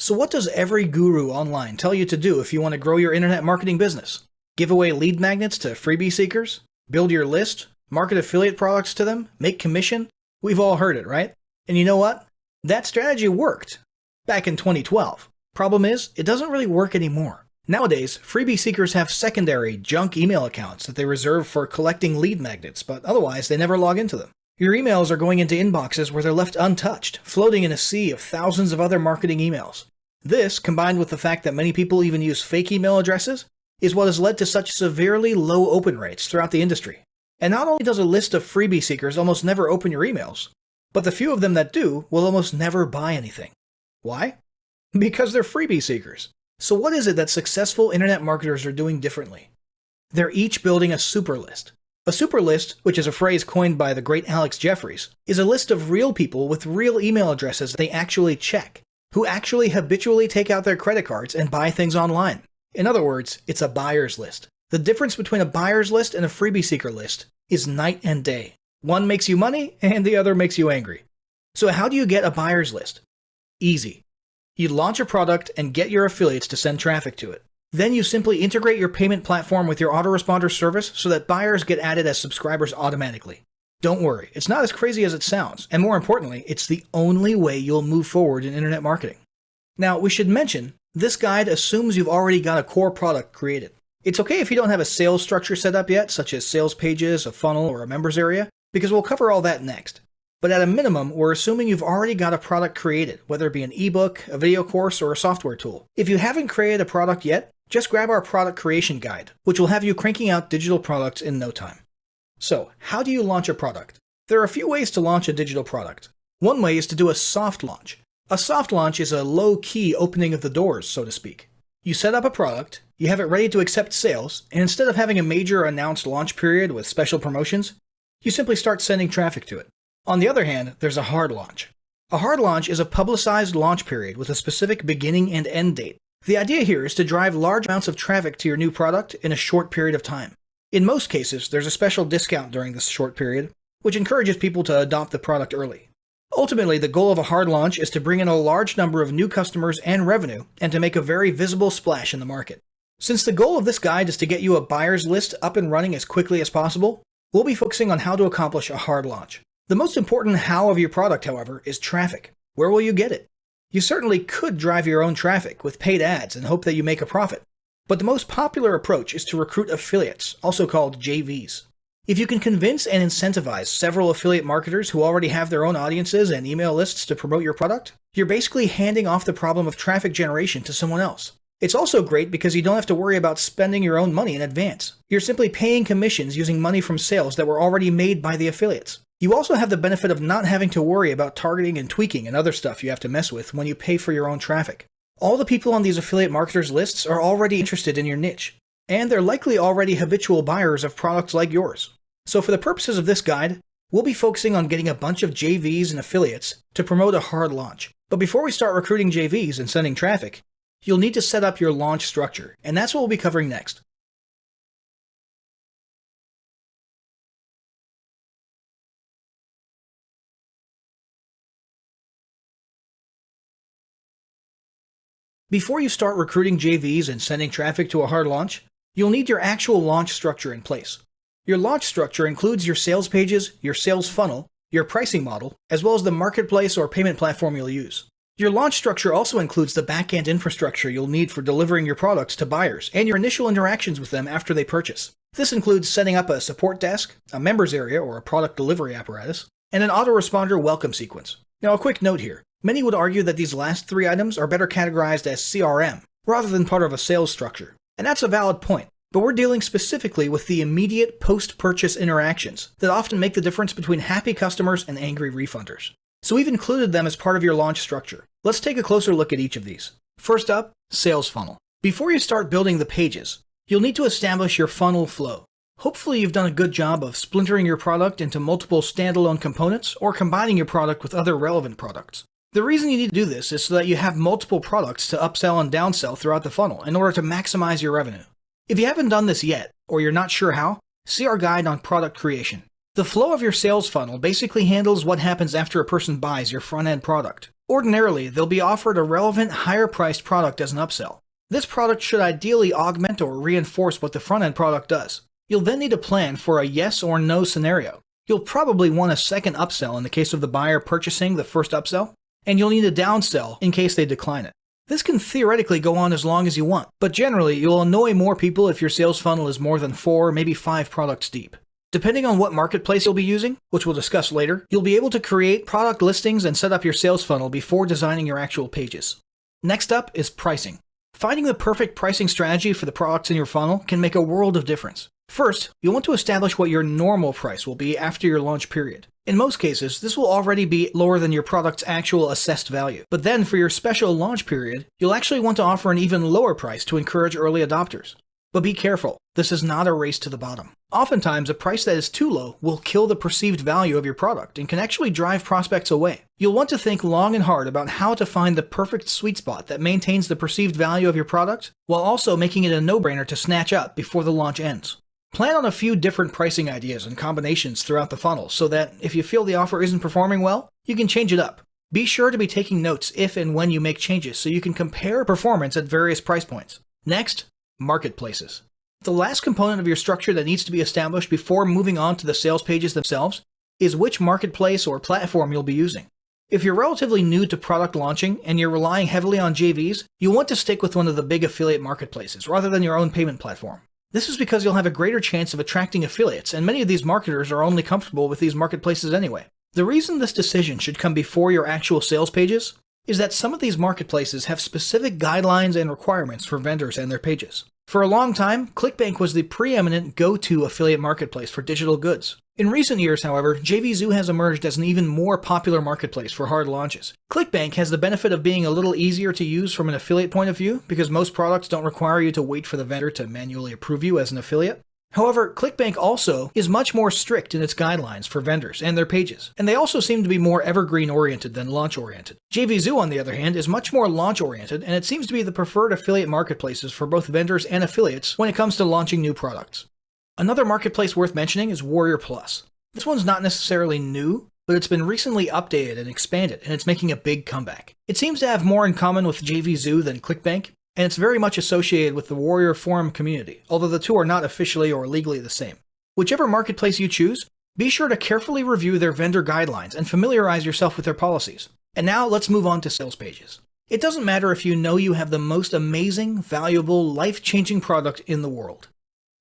So what does every guru online tell you to do if you want to grow your internet marketing business? Give away lead magnets to freebie seekers? Build your list? Market affiliate products to them? Make commission? We've all heard it, right? And you know what? That strategy worked back in 2012. Problem is, it doesn't really work anymore. Nowadays, freebie seekers have secondary junk email accounts that they reserve for collecting lead magnets, but otherwise they never log into them. Your emails are going into inboxes where they're left untouched, floating in a sea of thousands of other marketing emails. This, combined with the fact that many people even use fake email addresses, is what has led to such severely low open rates throughout the industry. And not only does a list of freebie seekers almost never open your emails, but the few of them that do will almost never buy anything. Why? Because they're freebie seekers. So what is it that successful internet marketers are doing differently? They're each building a super list. A super list, which is a phrase coined by the great Alex Jeffries, is a list of real people with real email addresses they actually check, who actually habitually take out their credit cards and buy things online. In other words, it's a buyer's list. The difference between a buyer's list and a freebie seeker list is night and day. One makes you money and the other makes you angry. So how do you get a buyer's list? Easy. You launch a product and get your affiliates to send traffic to it. Then you simply integrate your payment platform with your autoresponder service so that buyers get added as subscribers automatically. Don't worry, it's not as crazy as it sounds, and more importantly, it's the only way you'll move forward in internet marketing. Now, we should mention, this guide assumes you've already got a core product created. It's okay if you don't have a sales structure set up yet, such as sales pages, a funnel, or a members area, because we'll cover all that next. But at a minimum, we're assuming you've already got a product created, whether it be an ebook, a video course, or a software tool. If you haven't created a product yet, just grab our product creation guide, which will have you cranking out digital products in no time. So, how do you launch a product? There are a few ways to launch a digital product. One way is to do a soft launch. A soft launch is a low-key opening of the doors, so to speak. You set up a product, you have it ready to accept sales, and instead of having a major announced launch period with special promotions, you simply start sending traffic to it. On the other hand, there's a hard launch. A hard launch is a publicized launch period with a specific beginning and end date. The idea here is to drive large amounts of traffic to your new product in a short period of time. In most cases, there's a special discount during this short period, which encourages people to adopt the product early. Ultimately, the goal of a hard launch is to bring in a large number of new customers and revenue, and to make a very visible splash in the market. Since the goal of this guide is to get you a buyer's list up and running as quickly as possible, we'll be focusing on how to accomplish a hard launch. The most important how of your product, however, is traffic. Where will you get it? You certainly could drive your own traffic with paid ads and hope that you make a profit. But the most popular approach is to recruit affiliates, also called JVs. If you can convince and incentivize several affiliate marketers who already have their own audiences and email lists to promote your product, you're basically handing off the problem of traffic generation to someone else. It's also great because you don't have to worry about spending your own money in advance. You're simply paying commissions using money from sales that were already made by the affiliates. You also have the benefit of not having to worry about targeting and tweaking and other stuff you have to mess with when you pay for your own traffic. All the people on these affiliate marketers lists are already interested in your niche, and they're likely already habitual buyers of products like yours. So for the purposes of this guide, we'll be focusing on getting a bunch of JVs and affiliates to promote a hard launch. But before we start recruiting JVs and sending traffic, you'll need to set up your launch structure, and that's what we'll be covering next. Before you start recruiting JVs and sending traffic to a hard launch, you'll need your actual launch structure in place. Your launch structure includes your sales pages, your sales funnel, your pricing model, as well as the marketplace or payment platform you'll use. Your launch structure also includes the back-end infrastructure you'll need for delivering your products to buyers and your initial interactions with them after they purchase. This includes setting up a support desk, a members area or a product delivery apparatus, and an autoresponder welcome sequence. Now a quick note here. Many would argue that these last three items are better categorized as CRM, rather than part of a sales structure. And that's a valid point, but we're dealing specifically with the immediate post-purchase interactions that often make the difference between happy customers and angry refunders. So we've included them as part of your launch structure. Let's take a closer look at each of these. First up, sales funnel. Before you start building the pages, you'll need to establish your funnel flow. Hopefully you've done a good job of splintering your product into multiple standalone components or combining your product with other relevant products. The reason you need to do this is so that you have multiple products to upsell and downsell throughout the funnel in order to maximize your revenue. If you haven't done this yet, or you're not sure how, see our guide on product creation. The flow of your sales funnel basically handles what happens after a person buys your front-end product. Ordinarily, they'll be offered a relevant, higher-priced product as an upsell. This product should ideally augment or reinforce what the front-end product does. You'll then need a plan for a yes or no scenario. You'll probably want a second upsell in the case of the buyer purchasing the first upsell, and you'll need a downsell in case they decline it. This can theoretically go on as long as you want, but generally you'll annoy more people if your sales funnel is more than 4, maybe 5 products deep. Depending on what marketplace you'll be using, which we'll discuss later, you'll be able to create product listings and set up your sales funnel before designing your actual pages. Next up is pricing. Finding the perfect pricing strategy for the products in your funnel can make a world of difference. First, you'll want to establish what your normal price will be after your launch period. In most cases, this will already be lower than your product's actual assessed value. But then for your special launch period, you'll actually want to offer an even lower price to encourage early adopters. But be careful, this is not a race to the bottom. Oftentimes, a price that is too low will kill the perceived value of your product and can actually drive prospects away. You'll want to think long and hard about how to find the perfect sweet spot that maintains the perceived value of your product, while also making it a no-brainer to snatch up before the launch ends. Plan on a few different pricing ideas and combinations throughout the funnel so that if you feel the offer isn't performing well, you can change it up. Be sure to be taking notes if and when you make changes so you can compare performance at various price points. Next, marketplaces. The last component of your structure that needs to be established before moving on to the sales pages themselves is which marketplace or platform you'll be using. If you're relatively new to product launching and you're relying heavily on JVs, you'll want to stick with one of the big affiliate marketplaces rather than your own payment platform. This is because you'll have a greater chance of attracting affiliates, and many of these marketers are only comfortable with these marketplaces anyway. The reason this decision should come before your actual sales pages is that some of these marketplaces have specific guidelines and requirements for vendors and their pages. For a long time, ClickBank was the preeminent go-to affiliate marketplace for digital goods. In recent years, however, JVZoo has emerged as an even more popular marketplace for hard launches. ClickBank has the benefit of being a little easier to use from an affiliate point of view because most products don't require you to wait for the vendor to manually approve you as an affiliate. However, ClickBank also is much more strict in its guidelines for vendors and their pages, and they also seem to be more evergreen-oriented than launch-oriented. JVZoo, on the other hand, is much more launch-oriented, and it seems to be the preferred affiliate marketplaces for both vendors and affiliates when it comes to launching new products. Another marketplace worth mentioning is Warrior Plus. This one's not necessarily new, but it's been recently updated and expanded, and it's making a big comeback. It seems to have more in common with JVZoo than ClickBank, and it's very much associated with the Warrior Forum community, although the two are not officially or legally the same. Whichever marketplace you choose, be sure to carefully review their vendor guidelines and familiarize yourself with their policies. And now let's move on to sales pages. It doesn't matter if you know you have the most amazing, valuable, life-changing product in the world.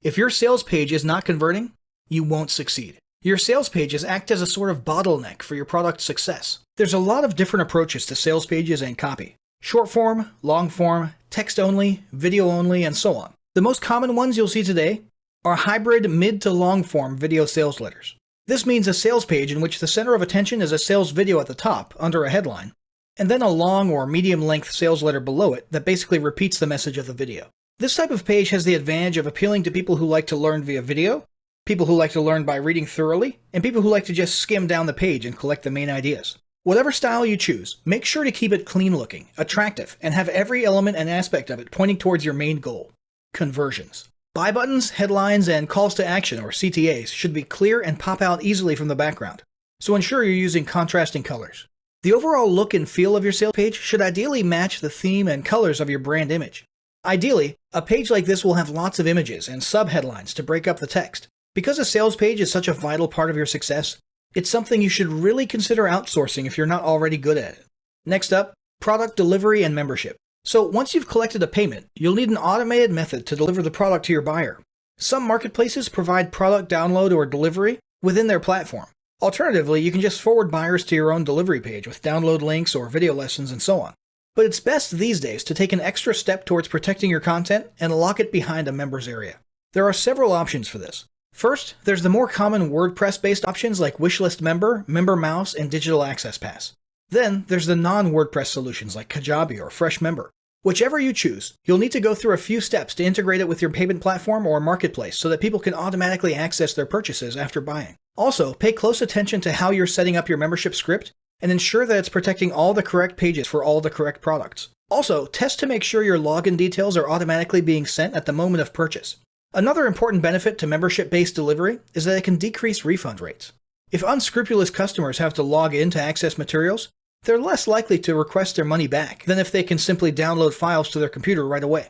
If your sales page is not converting, you won't succeed. Your sales pages act as a sort of bottleneck for your product's success. There's a lot of different approaches to sales pages and copy. Short form, long form, text only, video only, and so on. The most common ones you'll see today are hybrid mid to long form video sales letters. This means a sales page in which the center of attention is a sales video at the top under a headline, and then a long or medium length sales letter below it that basically repeats the message of the video. This type of page has the advantage of appealing to people who like to learn via video, people who like to learn by reading thoroughly, and people who like to just skim down the page and collect the main ideas. Whatever style you choose, make sure to keep it clean looking, attractive, and have every element and aspect of it pointing towards your main goal: conversions. Buy buttons, headlines, and calls to action, or CTAs, should be clear and pop out easily from the background, so ensure you're using contrasting colors. The overall look and feel of your sales page should ideally match the theme and colors of your brand image. Ideally, a page like this will have lots of images and subheadlines to break up the text. Because a sales page is such a vital part of your success, it's something you should really consider outsourcing if you're not already good at it. Next up, product delivery and membership. So once you've collected a payment, you'll need an automated method to deliver the product to your buyer. Some marketplaces provide product download or delivery within their platform. Alternatively, you can just forward buyers to your own delivery page with download links or video lessons and so on. But it's best these days to take an extra step towards protecting your content and lock it behind a members area. There are several options for this. First, there's the more common WordPress-based options like Wishlist Member, Member Mouse, and Digital Access Pass. Then, there's the non-WordPress solutions like Kajabi or Fresh Member. Whichever you choose, you'll need to go through a few steps to integrate it with your payment platform or marketplace so that people can automatically access their purchases after buying. Also, pay close attention to how you're setting up your membership script and ensure that it's protecting all the correct pages for all the correct products. Also, test to make sure your login details are automatically being sent at the moment of purchase. Another important benefit to membership-based delivery is that it can decrease refund rates. If unscrupulous customers have to log in to access materials, They're less likely to request their money back than if they can simply download files to their computer right away.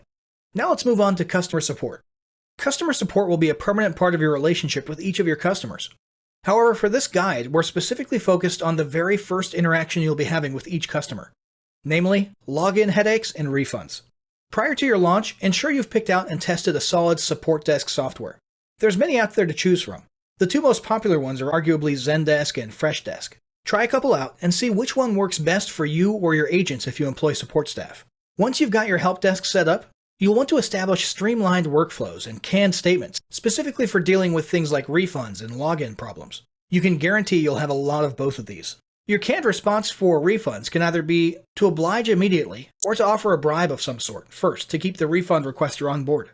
Now let's move on to customer support. Customer support will be a permanent part of your relationship with each of your customers. However, for this guide, we're specifically focused on the very first interaction you'll be having with each customer, namely login headaches and refunds. Prior to your launch, ensure you've picked out and tested a solid support desk software. There's many out there to choose from. The two most popular ones are arguably Zendesk and Freshdesk. Try a couple out and see which one works best for you or your agents if you employ support staff. Once you've got your help desk set up, you'll want to establish streamlined workflows and canned statements, specifically for dealing with things like refunds and login problems. You can guarantee you'll have a lot of both of these. Your canned response for refunds can either be to oblige immediately or to offer a bribe of some sort first to keep the refund requester on board.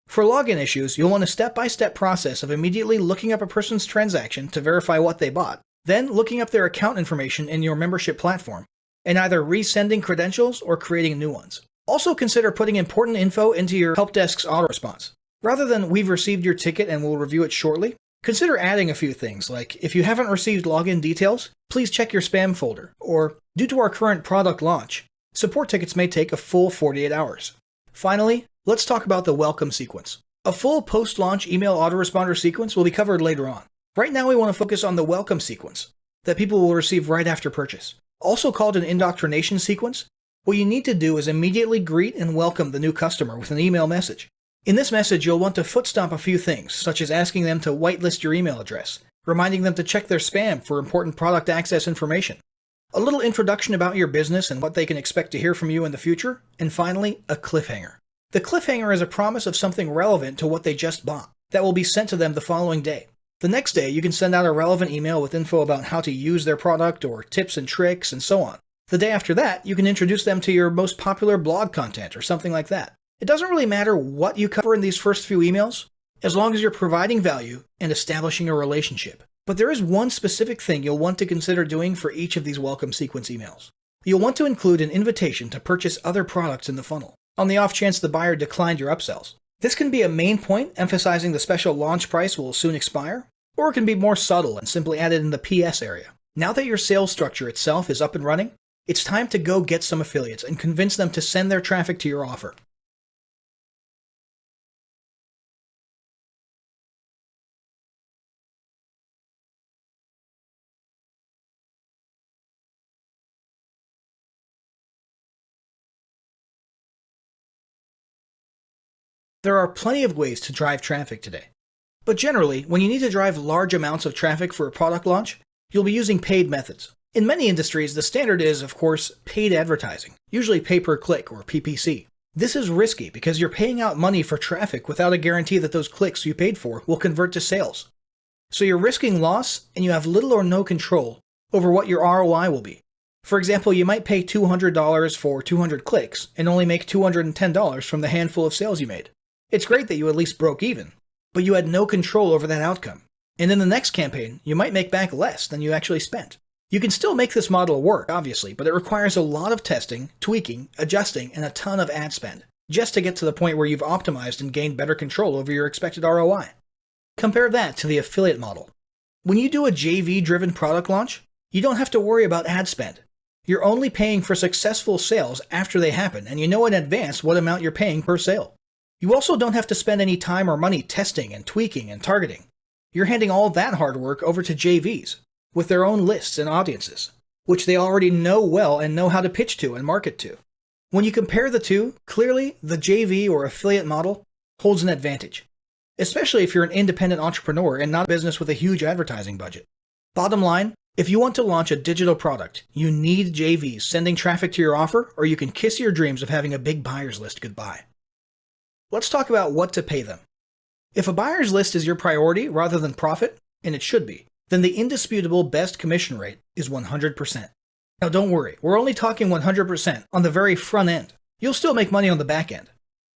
For login issues, you'll want a step-by-step process of immediately looking up a person's transaction to verify what they bought, then looking up their account information in your membership platform, and either resending credentials or creating new ones. Also consider putting important info into your help desk's auto response. Rather than "we've received your ticket and we'll review it shortly," consider adding a few things like, "if you haven't received login details, please check your spam folder," or "due to our current product launch, support tickets may take a full 48 hours. Finally, let's talk about the welcome sequence. A full post-launch email autoresponder sequence will be covered later on. Right now we want to focus on the welcome sequence that people will receive right after purchase. Also called an indoctrination sequence, what you need to do is immediately greet and welcome the new customer with an email message. In this message, you'll want to footstomp a few things, such as asking them to whitelist your email address, reminding them to check their spam for important product access information, a little introduction about your business and what they can expect to hear from you in the future, and finally, a cliffhanger. The cliffhanger is a promise of something relevant to what they just bought that will be sent to them the following day. The next day, you can send out a relevant email with info about how to use their product or tips and tricks and so on. The day after that, you can introduce them to your most popular blog content or something like that. It doesn't really matter what you cover in these first few emails, as long as you're providing value and establishing a relationship. But there is one specific thing you'll want to consider doing for each of these welcome sequence emails. You'll want to include an invitation to purchase other products in the funnel, on the off chance the buyer declined your upsells. This can be a main point emphasizing the special launch price will soon expire, or it can be more subtle and simply added in the PS area. Now that your sales structure itself is up and running, it's time to go get some affiliates and convince them to send their traffic to your offer. There are plenty of ways to drive traffic today. But generally, when you need to drive large amounts of traffic for a product launch, you'll be using paid methods. In many industries, the standard is, of course, paid advertising, usually pay-per-click or PPC. This is risky because you're paying out money for traffic without a guarantee that those clicks you paid for will convert to sales. So you're risking loss and you have little or no control over what your ROI will be. For example, you might pay $200 for 200 clicks and only make $210 from the handful of sales you made. It's great that you at least broke even, but you had no control over that outcome. And in the next campaign, you might make back less than you actually spent. You can still make this model work, obviously, but it requires a lot of testing, tweaking, adjusting, and a ton of ad spend, just to get to the point where you've optimized and gained better control over your expected ROI. Compare that to the affiliate model. When you do a JV-driven product launch, you don't have to worry about ad spend. You're only paying for successful sales after they happen, and you know in advance what amount you're paying per sale. You also don't have to spend any time or money testing and tweaking and targeting. You're handing all that hard work over to JVs, with their own lists and audiences, which they already know well and know how to pitch to and market to. When you compare the two, clearly the JV or affiliate model holds an advantage, especially if you're an independent entrepreneur and not a business with a huge advertising budget. Bottom line, if you want to launch a digital product, you need JVs sending traffic to your offer, or you can kiss your dreams of having a big buyers list goodbye. Let's talk about what to pay them. If a buyers list is your priority rather than profit, and it should be, then the indisputable best commission rate is 100%. Now don't worry, we're only talking 100% on the very front end. You'll still make money on the back end.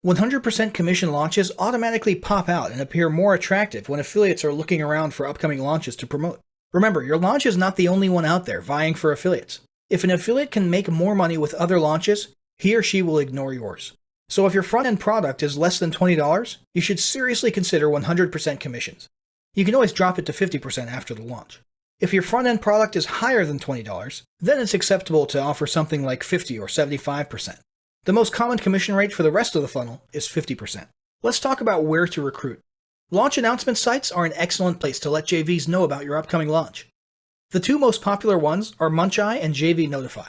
100% commission launches automatically pop out and appear more attractive when affiliates are looking around for upcoming launches to promote. Remember, your launch is not the only one out there vying for affiliates. If an affiliate can make more money with other launches, he or she will ignore yours. So if your front-end product is less than $20, you should seriously consider 100% commissions. You can always drop it to 50% after the launch. If your front-end product is higher than $20, then it's acceptable to offer something like 50 or 75%. The most common commission rate for the rest of the funnel is 50%. Let's talk about where to recruit. Launch announcement sites are an excellent place to let JVs know about your upcoming launch. The two most popular ones are Muncheye and JV Notify.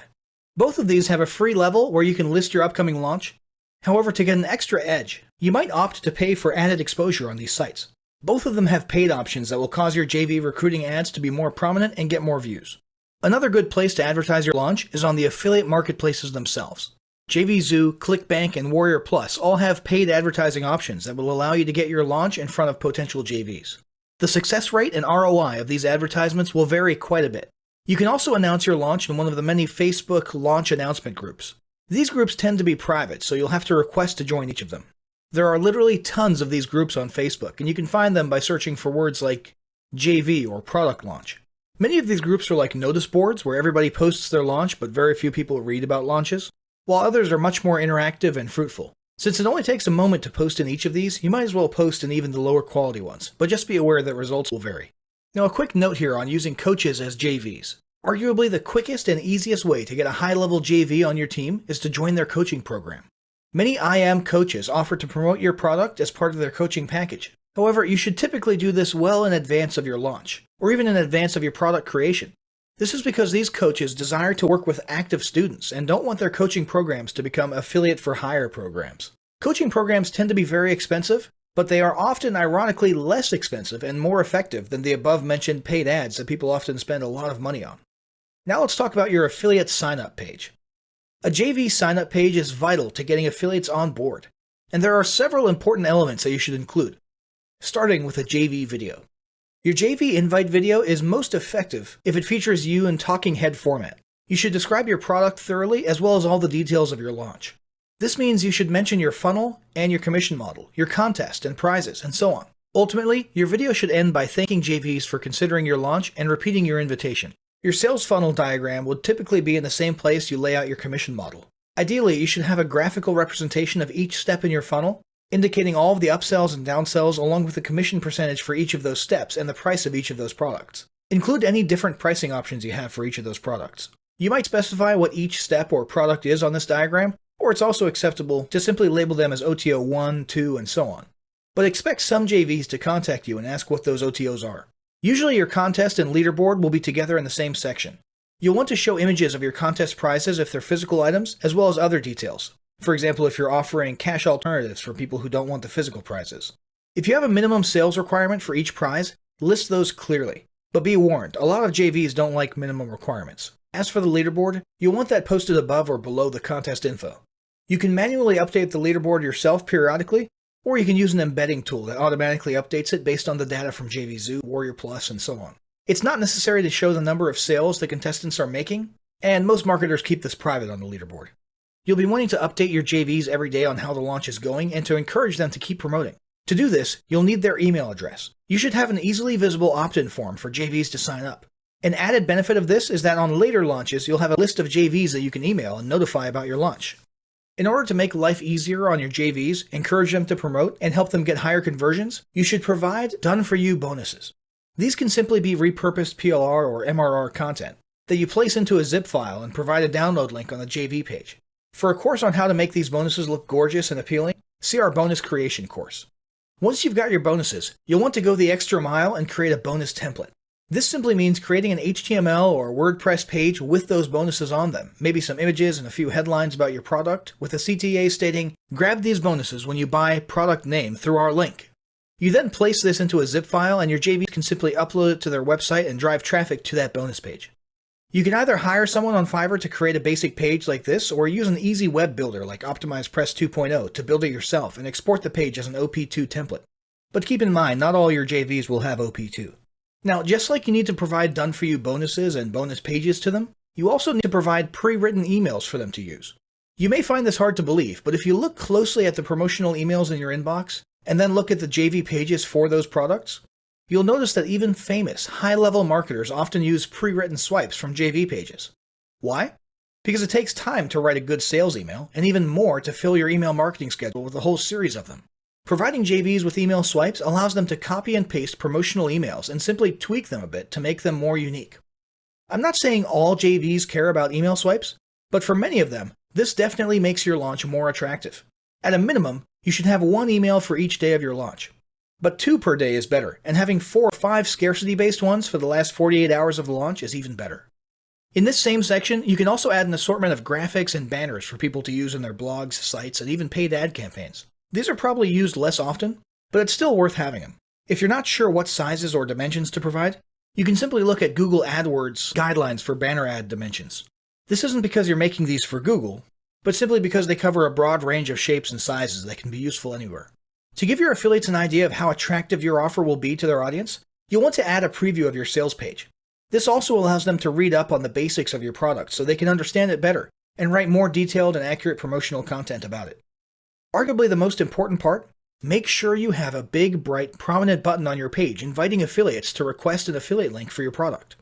Both of these have a free level where you can list your upcoming launch. However, to get an extra edge, you might opt to pay for added exposure on these sites. Both of them have paid options that will cause your JV recruiting ads to be more prominent and get more views. Another good place to advertise your launch is on the affiliate marketplaces themselves. JVZoo, ClickBank, and Warrior Plus all have paid advertising options that will allow you to get your launch in front of potential JVs. The success rate and ROI of these advertisements will vary quite a bit. You can also announce your launch in one of the many Facebook launch announcement groups. These groups tend to be private, so you'll have to request to join each of them. There are literally tons of these groups on Facebook, and you can find them by searching for words like JV or product launch. Many of these groups are like notice boards where everybody posts their launch, but very few people read about launches, while others are much more interactive and fruitful. Since it only takes a moment to post in each of these, you might as well post in even the lower quality ones, but just be aware that results will vary. Now, a quick note here on using coaches as JVs. Arguably the quickest and easiest way to get a high-level JV on your team is to join their coaching program. Many IM coaches offer to promote your product as part of their coaching package. However, you should typically do this well in advance of your launch, or even in advance of your product creation. This is because these coaches desire to work with active students and don't want their coaching programs to become affiliate for hire programs. Coaching programs tend to be very expensive, but they are often ironically less expensive and more effective than the above-mentioned paid ads that people often spend a lot of money on. Now let's talk about your affiliate sign-up page. A JV sign-up page is vital to getting affiliates on board, and there are several important elements that you should include, starting with a JV video. Your JV invite video is most effective if it features you in talking head format. You should describe your product thoroughly as well as all the details of your launch. This means you should mention your funnel and your commission model, your contest and prizes, and so on. Ultimately, your video should end by thanking JVs for considering your launch and repeating your invitation. Your sales funnel diagram would typically be in the same place you lay out your commission model. Ideally, you should have a graphical representation of each step in your funnel, indicating all of the upsells and downsells along with the commission percentage for each of those steps and the price of each of those products. Include any different pricing options you have for each of those products. You might specify what each step or product is on this diagram, or it's also acceptable to simply label them as OTO 1, 2, and so on. But expect some JVs to contact you and ask what those OTOs are. Usually your contest and leaderboard will be together in the same section. You'll want to show images of your contest prizes if they're physical items, as well as other details. For example, if you're offering cash alternatives for people who don't want the physical prizes. If you have a minimum sales requirement for each prize, list those clearly. But be warned, a lot of JVs don't like minimum requirements. As for the leaderboard, you'll want that posted above or below the contest info. You can manually update the leaderboard yourself periodically, or you can use an embedding tool that automatically updates it based on the data from JVZoo, Warrior Plus, and so on. It's not necessary to show the number of sales the contestants are making, and most marketers keep this private on the leaderboard. You'll be wanting to update your JVs every day on how the launch is going and to encourage them to keep promoting. To do this, you'll need their email address. You should have an easily visible opt-in form for JVs to sign up. An added benefit of this is that on later launches, you'll have a list of JVs that you can email and notify about your launch. In order to make life easier on your JVs, encourage them to promote, and help them get higher conversions, you should provide done-for-you bonuses. These can simply be repurposed PLR or MRR content that you place into a zip file and provide a download link on the JV page. For a course on how to make these bonuses look gorgeous and appealing, see our bonus creation course. Once you've got your bonuses, you'll want to go the extra mile and create a bonus template. This simply means creating an HTML or WordPress page with those bonuses on them, maybe some images and a few headlines about your product, with a CTA stating, "Grab these bonuses when you buy product name through our link." You then place this into a zip file and your JV can simply upload it to their website and drive traffic to that bonus page. You can either hire someone on Fiverr to create a basic page like this, or use an easy web builder like OptimizePress 2.0 to build it yourself and export the page as an OP2 template. But keep in mind, not all your JVs will have OP2. Now, just like you need to provide done-for-you bonuses and bonus pages to them, you also need to provide pre-written emails for them to use. You may find this hard to believe, but if you look closely at the promotional emails in your inbox, and then look at the JV pages for those products, you'll notice that even famous, high-level marketers often use pre-written swipes from JV pages. Why? Because it takes time to write a good sales email, and even more to fill your email marketing schedule with a whole series of them. Providing JVs with email swipes allows them to copy and paste promotional emails and simply tweak them a bit to make them more unique. I'm not saying all JVs care about email swipes, but for many of them, this definitely makes your launch more attractive. At a minimum, you should have 1 email for each day of your launch. But 2 per day is better, and having 4 or 5 scarcity-based ones for the last 48 hours of the launch is even better. In this same section, you can also add an assortment of graphics and banners for people to use in their blogs, sites, and even paid ad campaigns. These are probably used less often, but it's still worth having them. If you're not sure what sizes or dimensions to provide, you can simply look at Google AdWords guidelines for banner ad dimensions. This isn't because you're making these for Google, but simply because they cover a broad range of shapes and sizes that can be useful anywhere. To give your affiliates an idea of how attractive your offer will be to their audience, you'll want to add a preview of your sales page. This also allows them to read up on the basics of your product so they can understand it better and write more detailed and accurate promotional content about it. Arguably the most important part, make sure you have a big, bright, prominent button on your page inviting affiliates to request an affiliate link for your product.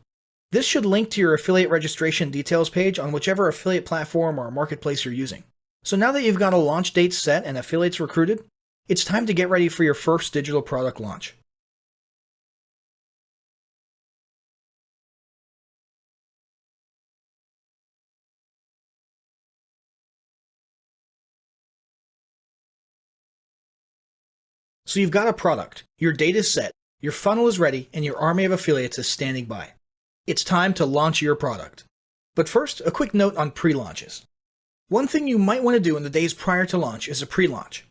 This should link to your affiliate registration details page on whichever affiliate platform or marketplace you're using. So now that you've got a launch date set and affiliates recruited, it's time to get ready for your first digital product launch. So you've got a product, your date is set, your funnel is ready, and your army of affiliates is standing by. It's time to launch your product. But first, a quick note on pre-launches. One thing you might want to do in the days prior to launch is a pre-launch.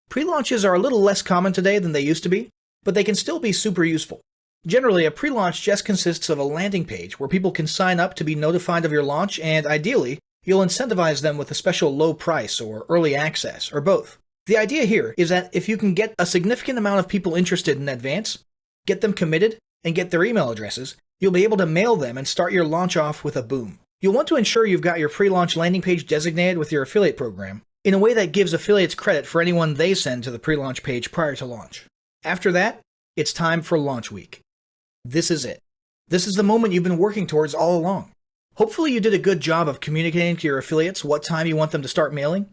Pre-launches are a little less common today than they used to be, but they can still be super useful. Generally, a pre-launch just consists of a landing page where people can sign up to be notified of your launch, and ideally, you'll incentivize them with a special low price or early access, or both. The idea here is that if you can get a significant amount of people interested in advance, get them committed, and get their email addresses, you'll be able to mail them and start your launch off with a boom. You'll want to ensure you've got your pre-launch landing page designated with your affiliate program in a way that gives affiliates credit for anyone they send to the pre-launch page prior to launch. After that, it's time for launch week. This is it. This is the moment you've been working towards all along. Hopefully you did a good job of communicating to your affiliates what time you want them to start mailing.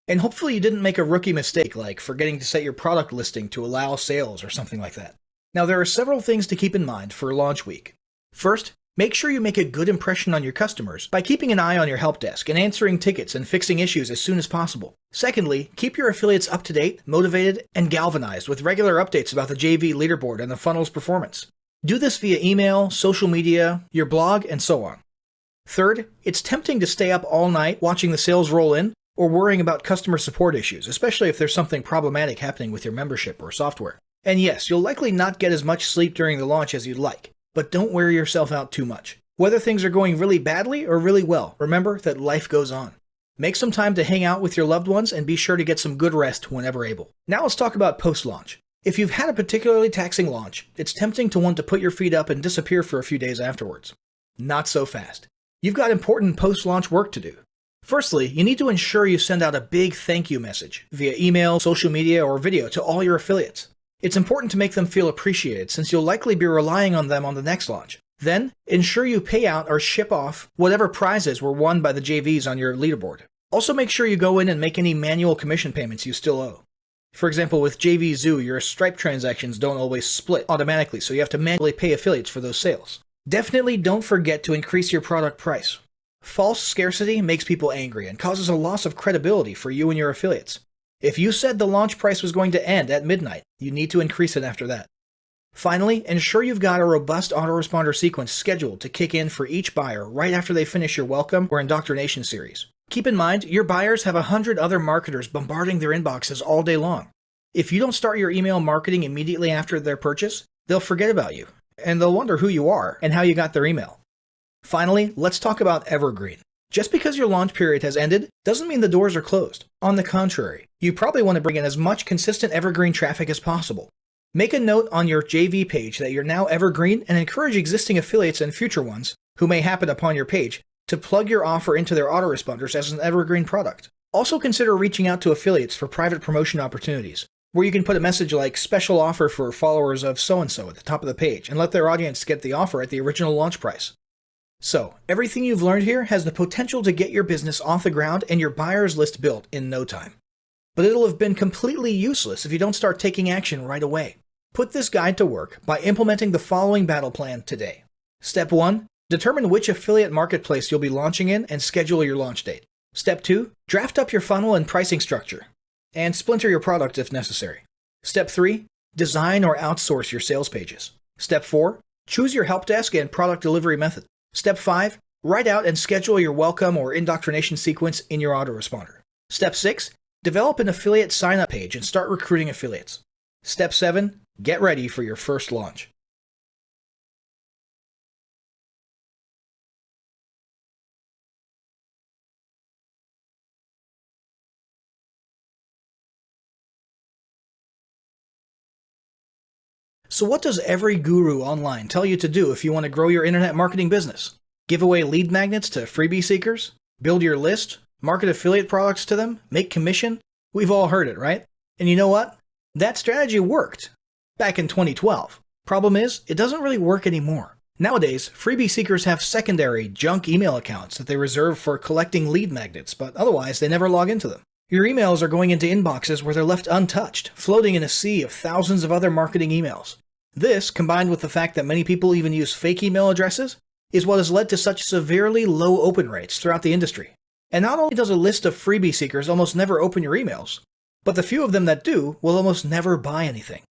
And hopefully you didn't make a rookie mistake like forgetting to set your product listing to allow sales or something like that. Now there are several things to keep in mind for launch week. First, make sure you make a good impression on your customers by keeping an eye on your help desk and answering tickets and fixing issues as soon as possible. Secondly, keep your affiliates up to date, motivated, and galvanized with regular updates about the JV leaderboard and the funnel's performance. Do this via email, social media, your blog, and so on. Third, it's tempting to stay up all night watching the sales roll in, or worrying about customer support issues, especially if there's something problematic happening with your membership or software. And yes, you'll likely not get as much sleep during the launch as you'd like, but don't wear yourself out too much. Whether things are going really badly or really well, remember that life goes on. Make some time to hang out with your loved ones and be sure to get some good rest whenever able. Now let's talk about post-launch. If you've had a particularly taxing launch, it's tempting to want to put your feet up and disappear for a few days afterwards. Not so fast. You've got important post-launch work to do. Firstly, you need to ensure you send out a big thank you message via email, social media, or video to all your affiliates. It's important to make them feel appreciated since you'll likely be relying on them on the next launch. Then, ensure you pay out or ship off whatever prizes were won by the JVs on your leaderboard. Also make sure you go in and make any manual commission payments you still owe. For example, with JV Zoo, your Stripe transactions don't always split automatically, so you have to manually pay affiliates for those sales. Definitely don't forget to increase your product price. False scarcity makes people angry and causes a loss of credibility for you and your affiliates. If you said the launch price was going to end at midnight, you need to increase it after that. Finally, ensure you've got a robust autoresponder sequence scheduled to kick in for each buyer right after they finish your welcome or indoctrination series. Keep in mind, your buyers have 100 other marketers bombarding their inboxes all day long. If you don't start your email marketing immediately after their purchase, they'll forget about you, and they'll wonder who you are and how you got their email. Finally, let's talk about evergreen. Just because your launch period has ended doesn't mean the doors are closed. On the contrary, you probably want to bring in as much consistent evergreen traffic as possible. Make a note on your JV page that you're now evergreen and encourage existing affiliates and future ones, who may happen upon your page, to plug your offer into their autoresponders as an evergreen product. Also consider reaching out to affiliates for private promotion opportunities, where you can put a message like special offer for followers of so-and-so at the top of the page and let their audience get the offer at the original launch price. So, everything you've learned here has the potential to get your business off the ground and your buyers list built in no time. but it'll have been completely useless if you don't start taking action right away. Put this guide to work by implementing the following battle plan today. Step 1. Determine which affiliate marketplace you'll be launching in and schedule your launch date. Step 2. Draft up your funnel and pricing structure, and splinter your product if necessary. Step 3. Design or outsource your sales pages. Step 4. Choose your help desk and product delivery method. Step 5. Write out and schedule your welcome or indoctrination sequence in your autoresponder. Step 6. Develop an affiliate sign-up page and start recruiting affiliates. Step 7. Get ready for your first launch. So what does every guru online tell you to do if you want to grow your internet marketing business? Give away lead magnets to freebie seekers? Build your list? Market affiliate products to them? Make commission? We've all heard it, right? And you know what? That strategy worked back in 2012. Problem is, it doesn't really work anymore. Nowadays, freebie seekers have secondary junk email accounts that they reserve for collecting lead magnets, but otherwise they never log into them. Your emails are going into inboxes where they're left untouched, floating in a sea of thousands of other marketing emails. This, combined with the fact that many people even use fake email addresses, is what has led to such severely low open rates throughout the industry. And not only does a list of freebie seekers almost never open your emails, but the few of them that do will almost never buy anything.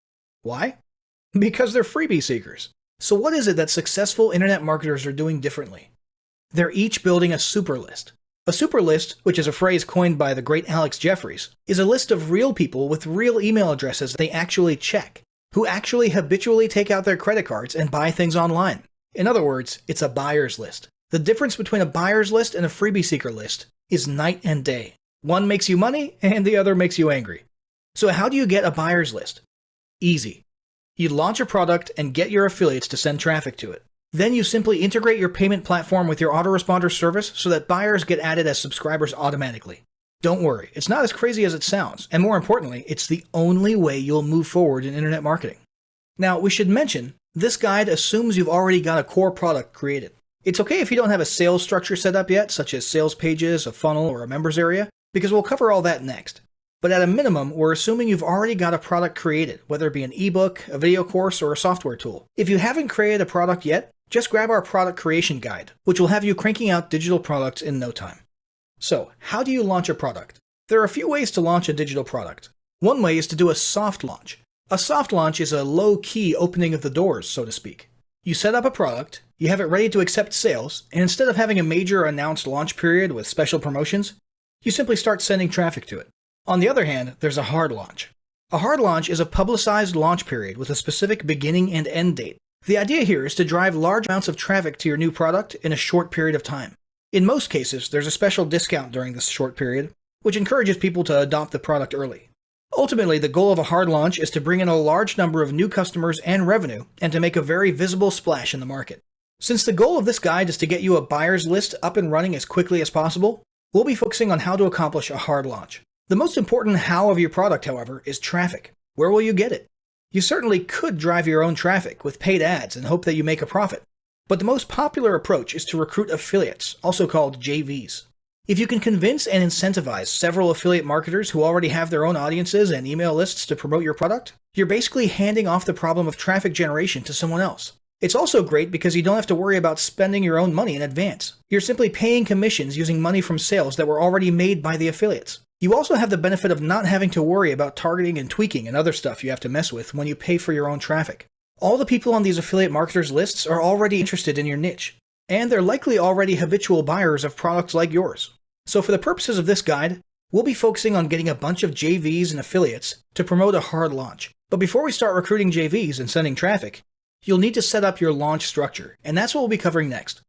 Why? Because they're freebie seekers. So what is it that successful internet marketers are doing differently? They're each building a super list. A super list, which is a phrase coined by the great Alex Jeffries, is a list of real people with real email addresses they actually check, who actually habitually take out their credit cards and buy things online. In other words, it's a buyer's list. The difference between a buyer's list and a freebie seeker list is night and day. One makes you money and the other makes you angry. So how do you get a buyer's list? Easy. You launch a product and get your affiliates to send traffic to it. Then you simply integrate your payment platform with your autoresponder service so that buyers get added as subscribers automatically. Don't worry, it's not as crazy as it sounds, and more importantly, it's the only way you'll move forward in internet marketing. Now, we should mention, this guide assumes you've already got a core product created. It's okay if you don't have a sales structure set up yet, such as sales pages, a funnel, or a members area, because we'll cover all that next. But at a minimum, we're assuming you've already got a product created, whether it be an ebook, a video course, or a software tool. If you haven't created a product yet, just grab our product creation guide, which will have you cranking out digital products in no time. So, how do you launch a product? There are a few ways to launch a digital product. One way is to do a soft launch. A soft launch is a low-key opening of the doors, so to speak. You set up a product, you have it ready to accept sales, and instead of having a major announced launch period with special promotions, you simply start sending traffic to it. On the other hand, there's a hard launch. A hard launch is a publicized launch period with a specific beginning and end date. The idea here is to drive large amounts of traffic to your new product in a short period of time. In most cases, there's a special discount during this short period, which encourages people to adopt the product early. Ultimately, the goal of a hard launch is to bring in a large number of new customers and revenue, and to make a very visible splash in the market. Since the goal of this guide is to get you a buyer's list up and running as quickly as possible, we'll be focusing on how to accomplish a hard launch. The most important how of your product, however, is traffic. Where will you get it? You certainly could drive your own traffic with paid ads and hope that you make a profit. But the most popular approach is to recruit affiliates, also called JVs. If you can convince and incentivize several affiliate marketers who already have their own audiences and email lists to promote your product, you're basically handing off the problem of traffic generation to someone else. It's also great because you don't have to worry about spending your own money in advance. You're simply paying commissions using money from sales that were already made by the affiliates. You also have the benefit of not having to worry about targeting and tweaking and other stuff you have to mess with when you pay for your own traffic. All the people on these affiliate marketers' lists are already interested in your niche, and they're likely already habitual buyers of products like yours. So for the purposes of this guide, we'll be focusing on getting a bunch of JVs and affiliates to promote a hard launch. But before we start recruiting JVs and sending traffic, you'll need to set up your launch structure, and that's what we'll be covering next.